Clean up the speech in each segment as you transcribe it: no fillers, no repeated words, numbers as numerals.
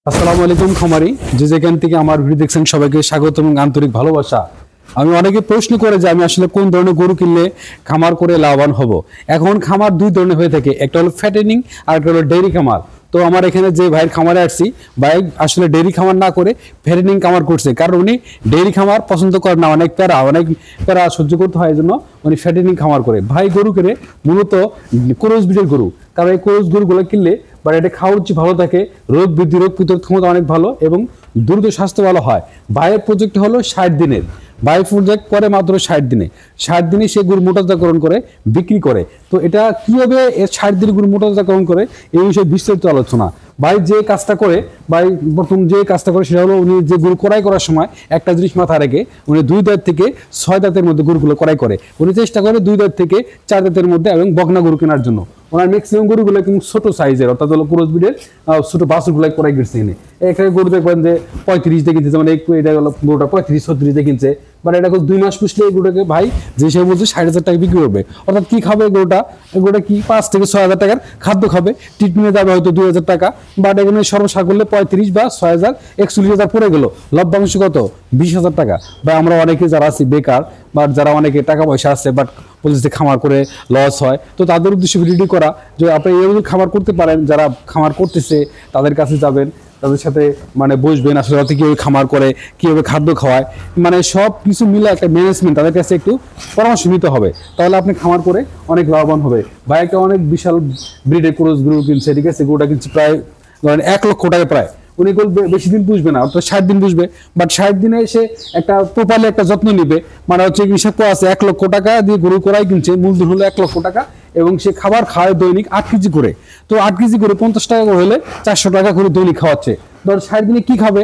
আসসালামু আলাইকুম খামারি, যে যেখান থেকে আমার ভিডিও দেখছেন সবাইকে স্বাগত এবং আন্তরিক ভালোবাসা। আমি অনেকে প্রশ্ন করে যে আমি আসলে কোন ধরনের গরু কিনলে খামার করে লাভবান হব। এখন খামার দুই ধরনের হয়ে থাকে, একটা হলো ফ্যাটেনিং আর একটা হলো ডেইরি খামার। তো আমার এখানে যে ভাইয়ের খামারে আসছি, ভাই আসলে ডেইরি খামার না করে ফ্যাটেনিং খামার করছে, কারণ উনি ডেইরি খামার পছন্দ করেন না, অনেক প্যারা সহ্য করতে হয়, এই জন্য উনি ফ্যাটেনিং খামার করে। ভাই গরু কিনে মূলত ক্রস ব্রিডের গরু, কারণ এই ক্রস গরুগুলো কিনলে বাট এটা খাওয়ার চেয়ে ভালো থাকে, রোগ বৃদ্ধি রোগ প্রতিরোধ ক্ষমতা অনেক ভালো এবং দ্রুত স্বাস্থ্য ভালো হয়। ভাইয়ের প্রজেক্ট হলো 60 দিনের, ভাই প্রজেক্ট করে মাত্র 60 দিনে। 60 দিনে সে গরু মোটাতাজাকরণ করে বিক্রি করে। তো এটা কিভাবে 60 দিন গরু মোটাতাজাকরণ করে এই বিষয়ে বিস্তারিত আলোচনা। ভাই যে কাজটা করে, ভাই প্রথম যে কাজটা করে সেটা হলো উনি যে গরু ক্রয় করার সময় একটা জিনিস মাথায় রেখে উনি 2 দাঁত থেকে 6 দাঁতের মধ্যে গরুগুলো ক্রয় করে। উনি চেষ্টা করে 2 দাঁত থেকে 4 দাঁতের মধ্যে এবং বকনা গরু কেনার জন্য। ওনার ম্যাক্সিমাম গরুগুলো কিন্তু ছোট সাইজের, অর্থাৎ হলো ক্রস ব্রিডের ছোট বাছুরগুলো ক্রয় করছে এনে। একটা গরু দেখবেন যে 35 দিয়ে কিনছে, যেমন এটা হলো গরুটা 35-36 দিয়ে কিনছে, বাট এটা 2 মাস পুষলে এই গরুটাকে ভাই যে সে বলছে 60,000 টাকা বিক্রি করবে। অর্থাৎ কি খাবে গরুটা কি 5 থেকে 6,000 টাকার খাদ্য খাবে, ট্রিটমেন্টে যাবে হয়তো 2,000 টাকা, বাট এখানে সর্বসাকুল্যে 35 বা 6,000 41,000 পড়ে গেল, লভ্যাংশ কত 20,000 টাকা। বা আমরা অনেকে যারা আছি বেকার, বাট যারা অনেকে টাকা পয়সা আছে বাট বলছে খামার করে লস হয়, তো তাদের উদ্দেশ্যে ভিডিওটি করা যে আপনি এইভাবে খামার করতে পারেন। যারা খামার করতেছে তাদের কাছে যাবেন, তাদের সাথে মানে বসবেন, আসলে তাতে কীভাবে খামার করে, কীভাবে খাদ্য খাওয়ায়, মানে সব কিছু মিলে একটা ম্যানেজমেন্ট তাদের কাছে একটু পরামর্শ নিতে হবে, তাহলে আপনি খামার করে অনেক লাভবান হবে। ভাই একটা অনেক বিশাল ব্রিডের ক্রস গরু কিনছে, ঠিক আছে, গরুটা কিনছে প্রায় ধরেন 1 লক্ষ টাকা প্রায়। উনি বেশি দিন পুষবে না, অর্থাৎ 60 দিন পুষবে, বাট 60 দিনে এসে একটা প্রপারলি একটা যত্ন নিবে। মানে হচ্ছে হিসাব করা আছে 1 লক্ষ টাকা দিয়ে গরু করাই কিনছে, মূলধন হলো 1 লক্ষ টাকা, এবং সে খাবার খায় দৈনিক 8 কেজি করে। তো 8 কেজি করে 50 টাকা করে হলে 400 টাকা করে দৈনিক খাওয়াচ্ছে। ধর 60 দিনে কি খাবে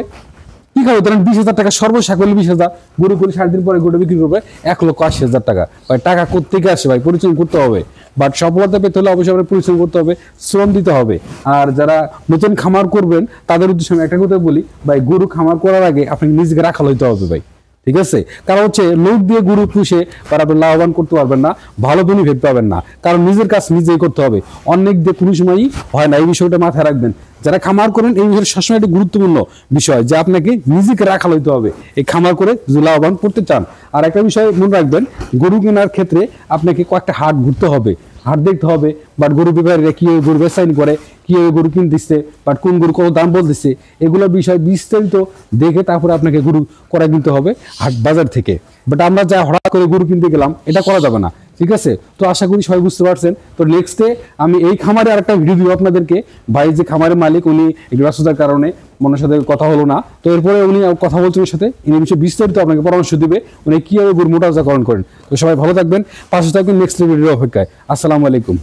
ধরেন 20,000 টাকা, সর্বসাকুল্যে 20,000 গরু করে 60 দিন পরে গরু বিক্রি করবে 1,80,000 টাকা। ভাই টাকা কোত্থেকে আসে ভাই? পরিশ্রম করতে হবে, বাট সফলতা পেতে হলে অবশ্যই আপনার পরিশ্রম করতে হবে, শ্রম দিতে হবে। আর যারা নতুন খামার করবেন তাদের উদ্দেশ্যে আমি একটা কথা বলি, ভাই গরু খামার করার আগে আপনাকে নিজেকে রাখাল হইতে হবে ভাই, ঠিক আছে? কারণ হচ্ছে লোক দিয়ে গরু পুষে তারা আপনি লাভবান করতে পারবেন না, ভালো বেনিফিট পাবেন না, কারণ নিজের কাজ নিজেই করতে হবে, অনেক দিয়ে কোনো সময়ই হয় না। এই বিষয়টা মাথায় রাখবেন, যারা খামার করেন এই বিষয়টা সবসময় একটা গুরুত্বপূর্ণ বিষয় যে আপনাকে নিজেকে রাখাল হইতে হবে এই খামার করে যদি লাভবান করতে চান। আর একটা বিষয় মনে রাখবেন, গরু কেনার ক্ষেত্রে আপনাকে কয়েকটা হাট ঘুরতে হবে, হাট দেখতে হবে, বাট গরু ব্যাপারীরা কীভাবে গরু বেচাইন করে, কীভাবে গরু কিনতেছে, বাট কোন গরু কত দাম বলতেছে, এগুলো বিষয় বিস্তারিত দেখে তারপরে আপনাকে গরু করা কিনতে হবে হাট বাজার থেকে। বাট আমরা যা হঠাৎ করে গরু কিনতে গেলাম এটা করা যাবে না, ঠিক আছে? তো আশা করি সবাই বুঝতে পারছেন। তো নেক্সটে আমি এই খামারে আরেকটা ভিডিও দিব আপনাদেরকে। ভাই যে খামারের মালিক উনি একটু ব্যস্ততার কারণে মনের সাথে কথা হলো না, তো এরপরে উনি কথা বলছেন ওর সাথে, এই বিষয়ে বিস্তারিত আপনাকে পরামর্শ দিবে উনি কীভাবে গরু মোটাতাজাকরণ করেন। তো সবাই ভালো থাকবেন, পাশে থাকবেন নেক্সট ভিডিও অপেক্ষায়। আসসালামু আলাইকুম।